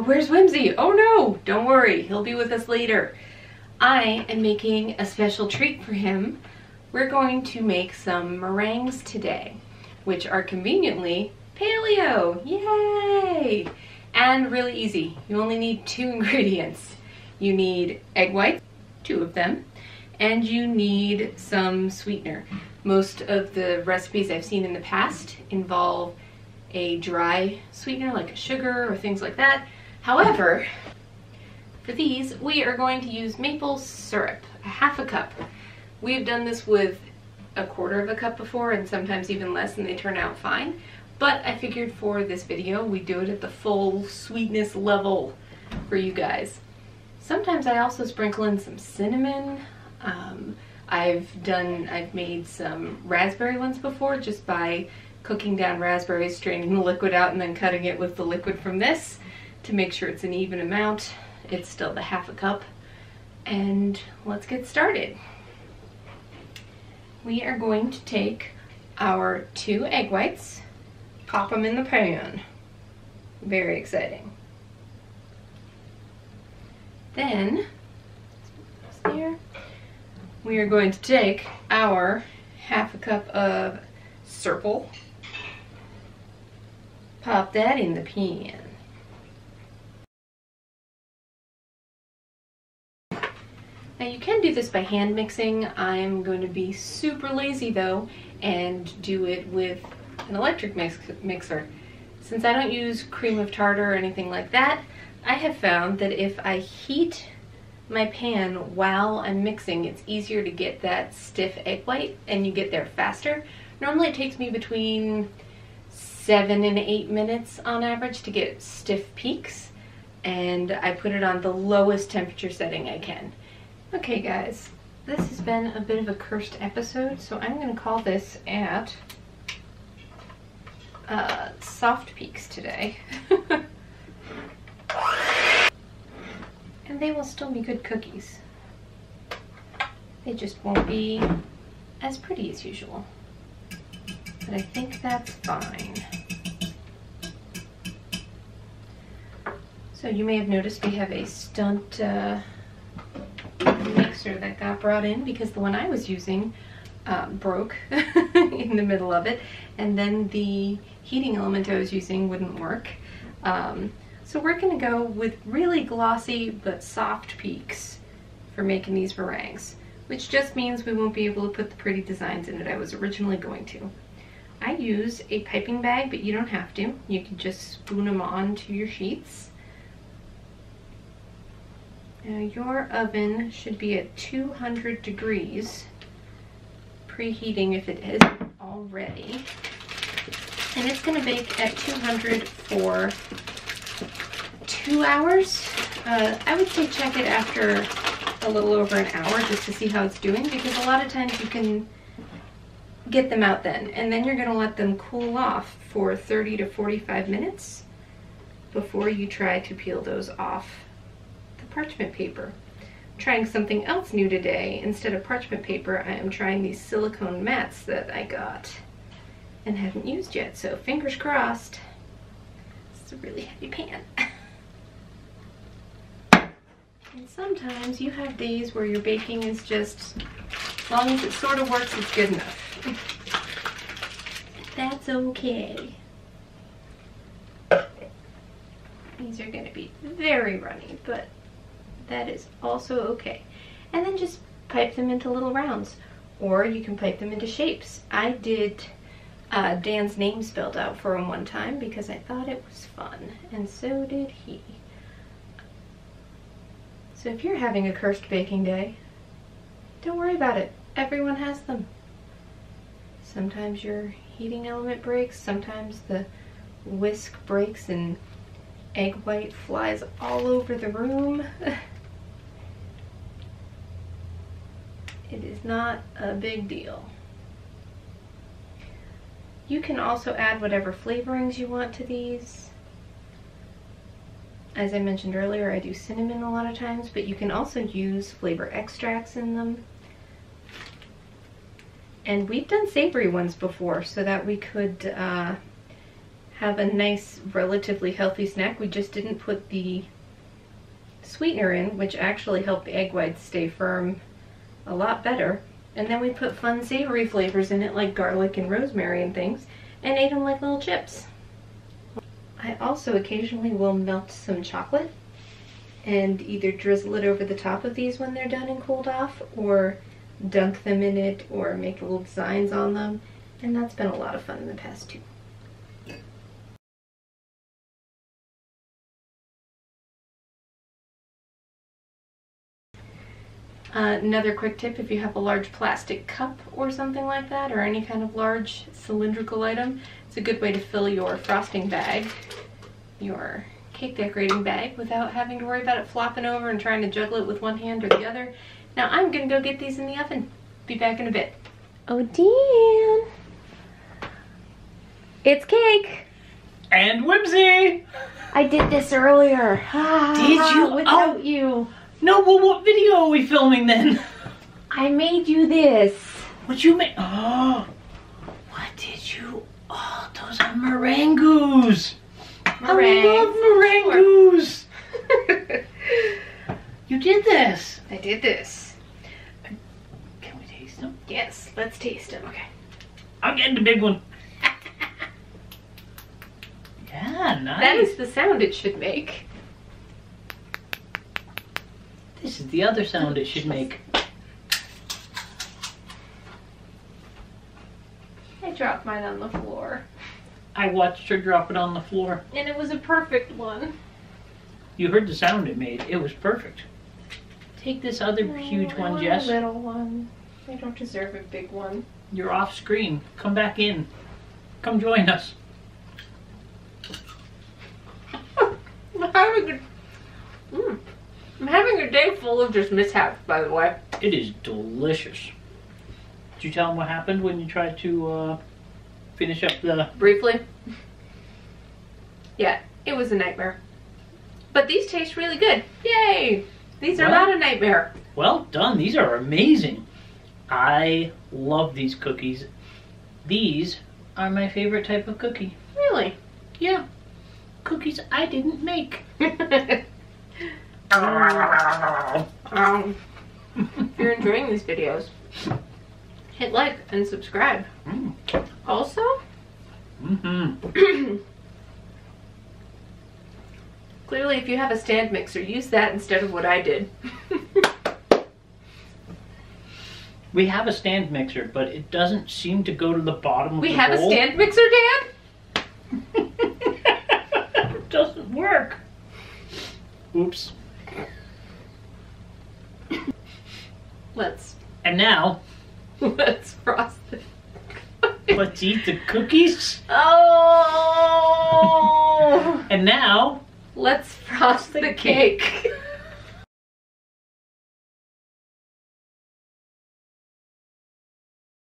where's Whimsy? Oh no, don't worry, he'll be with us later. I am making a special treat for him. We're going to make some meringues today, which are conveniently paleo. Yay! And really easy. You only need 2 ingredients. You need egg whites, 2 of them, and you need some sweetener. Most of the recipes I've seen in the past involve a dry sweetener like a sugar or things like that. However, for these we are going to use maple syrup, a 1/2 cup. We've done this with 1/4 cup before and sometimes even less, and they turn out fine. But I figured for this video we'd do it at the full sweetness level for you guys. Sometimes I also sprinkle in some cinnamon. I've made some raspberry ones before just by cooking down raspberries, straining the liquid out, and then cutting it with the liquid from this to make sure it's an even amount. It's still the 1/2 cup. And let's get started. We are going to take our 2 egg whites, pop them in the pan. Very exciting. Then, there, we are going to take our 1/2 cup of syrup, pop that in the pan. Now you can do this by hand mixing. I'm going to be super lazy though and do it with an electric mixer. Since I don't use cream of tartar or anything like that, I have found that if I heat my pan while I'm mixing, it's easier to get that stiff egg white and you get there faster. Normally it takes me between 7 and 8 minutes on average to get stiff peaks, and I put it on the lowest temperature setting I can. Okay guys, this has been a bit of a cursed episode, so I'm going to call this at soft peaks today. And they will still be good cookies. They just won't be as pretty as usual. But I think that's fine. So you may have noticed we have a stunt mixer that got brought in because the one I was using broke in the middle of it, and then the heating element I was using wouldn't work. So we're going to go with really glossy but soft peaks for making these meringues, which just means we won't be able to put the pretty designs in it I was originally going to. I use a piping bag, but you don't have to. You can just spoon them onto your sheets. Now your oven should be at 200 degrees, preheating if it isn't already. And it's going to bake at 200 for 2 hours. I would say check it after a little over an hour just to see how it's doing, because a lot of times you can get them out then, and then you're going to let them cool off for 30 to 45 minutes before you try to peel those off the parchment paper. I'm trying something else new today. Instead of parchment paper, I am trying these silicone mats that I got and haven't used yet, so fingers crossed. It's a really heavy pan. And sometimes you have days where your baking is just, as long as it sort of works, it's good enough. That's okay. These are going to be very runny, but that is also okay. And then just pipe them into little rounds, or you can pipe them into shapes. I did Dan's name spelled out for him one time because I thought it was fun, and so did he. So if you're having a cursed baking day, don't worry about it. Everyone has them. Sometimes your heating element breaks, sometimes the whisk breaks and egg white flies all over the room. It is not a big deal. You can also add whatever flavorings you want to these. As I mentioned earlier, I do cinnamon a lot of times, but you can also use flavor extracts in them. And we've done savory ones before so that we could have a nice, relatively healthy snack. We just didn't put the sweetener in, which actually helped the egg whites stay firm a lot better. And then we put fun savory flavors in it, like garlic and rosemary and things, and ate them like little chips. I also occasionally will melt some chocolate and either drizzle it over the top of these when they're done and cooled off, or dunk them in it, or make little designs on them, and that's been a lot of fun in the past too. Another quick tip, if you have a large plastic cup or something like that, or any kind of large cylindrical item, it's a good way to fill your frosting bag, your cake decorating bag, without having to worry about it flopping over and trying to juggle it with one hand or the other. Now I'm gonna go get these in the oven. Be back in a bit. Oh, Dan! It's cake! And Whimsy! I did this earlier. Did you? Without you. No, well, what video are we filming then? I made you this. What you made? Oh, what did you? Oh, those are meringues. I love meringues. You did this. I did this. Can we taste them? Yes, let's taste them. Okay. I'm getting the big one. Yeah, nice. That is the sound it should make. This is the other sound it should make. I dropped mine on the floor. I watched her drop it on the floor. And it was a perfect one. You heard the sound it made. It was perfect. Take this other huge one, want Jess. A little one. I don't deserve a big one. You're off screen. Come back in. Come join us. I'm having a day full of just mishaps, by the way. It is delicious. Did you tell them what happened when you tried to finish up the... Briefly? Yeah, it was a nightmare. But these taste really good. Yay! These are not a nightmare. Well done. These are amazing. I love these cookies. These are my favorite type of cookie. Really? Yeah. Cookies I didn't make. If you're enjoying these videos, hit like and subscribe. Also, clearly if you have a stand mixer, use that instead of what I did. We have a stand mixer, but it doesn't seem to go to the bottom of the bowl. We have a stand mixer, Dad? It doesn't work. Oops. And now, let's frost it. Let's eat the cookies. Oh! And now, let's frost the cake.